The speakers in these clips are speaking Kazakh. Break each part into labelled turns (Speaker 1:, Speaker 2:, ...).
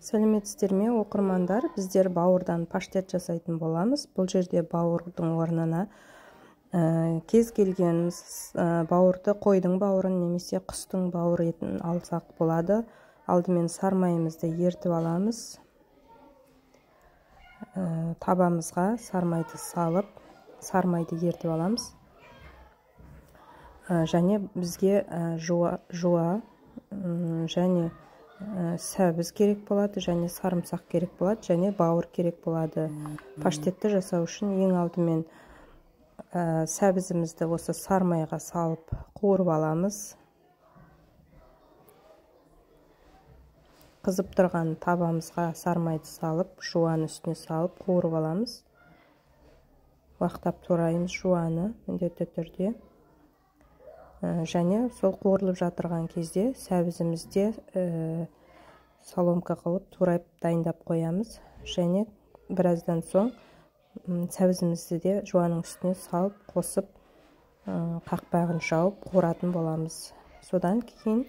Speaker 1: Сәлеметсіздер ме, оқырмандар? Біздер бауырдан паштет жасайтын боламыз. Бұл жерде бауырдың орнына кез келген бауырды, қойдың бауырын немесе құстың бауыр етін алсақ болады. Алдымен сармайымызды ертіп аламыз. Табамызға сармайды салып, сармайды ертіп аламыз. Және бізге жуа және сәбіз керек болады, және сарымсақ керек болады, және бауыр керек болады. Паштетті жасау үшін ең алдымен сәбізімізді осы сармайға салып қуырып аламыз. Қызып тұрған табамызға сармайды салып, жуаны үстіне салып қуырып аламыз. Уақтап тураймыз жуаны міндетті түрде. Және сол қуырылып жатырған кезде сәбізімізде соломка қылып турайып дайындап қоямыз. Және біраздан соң сәбізімізді де жуаның үстіне салып қосып қақпағын жауып қуыратын боламыз. Содан кейін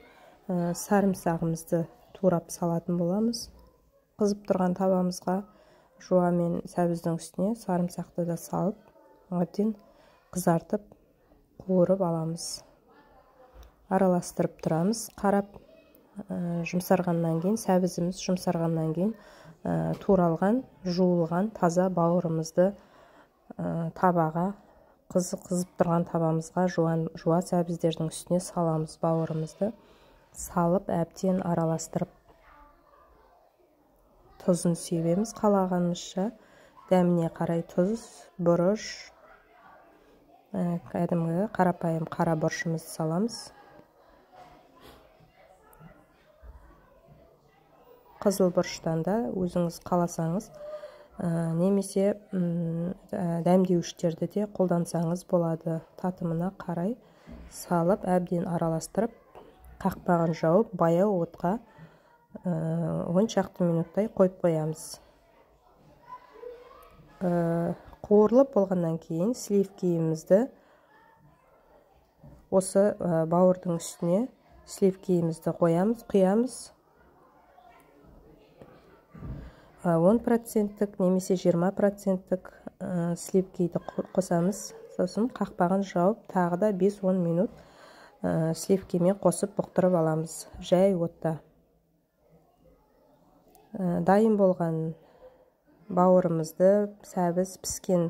Speaker 1: сарымсағымызды турап салатын боламыз. Қызып тұрған табамызға жуа мен сәбіздің үстіне сарымсақты да салып әбден қызартып қуырып аламыз. Араластырып тұрамыз. Қарап жұмсарғаннан кейін, сәбізіміз жұмсарғаннан кейін туралған, жуылған таза бауырымызды табаға, қызып тұрған табамызға жуа сәбіздердің үстіне саламыз. Бауырымызды салып әбден араластырып тұзын себеміз қалағанымызша. Дәміне қарай тұз, бұрыш, кәдімгі қарапайым қара бұрышымызды саламыз. Қызыл бұрыштан да өзіңіз қаласаңыз, немесе дәмдеуіштерді де қолдансаңыз болады. Татымына қарай салып, әбден араластырып, қақпағын жауып, баяу отқа 10 шақты минуттай қойып қоямыз. Қуырылып болғаннан кейін сливкиімізді осы бауырдың үстіне сливкиімізді құямыз. 10% немесе 20% сливкиді қосамыз. Сосын қақпағын жауып, тағы да 5-10 минут сливкимен қосып бұқтырып аламыз. Жай отта. Дайын болған бауырымызды, сәбіз піскен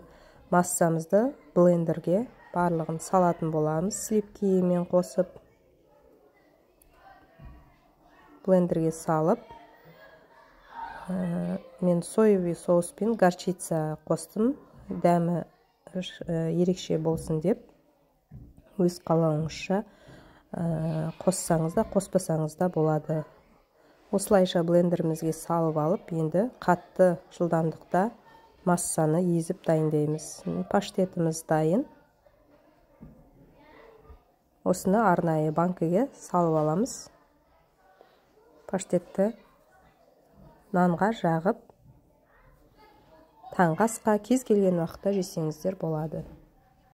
Speaker 1: массамызды блендерге барлығын салатын боламыз. Сливкимен қосып блендерге салып, мен соевый соус пен горчица қостым. Дәмі ерекше болсын деп, өз қалауыңызша қоссаңыз да, қоспасаңыз да болады. Осылайша блендерімізге салып алып, енді қатты жылдамдықта массаны езіп дайындаймыз. Паштетіміз дайын. Осыны арнайы банкіге салып аламыз. Паштетті нанға жағып, таңғы асқа кез келген уақытта жесеңіздер болады.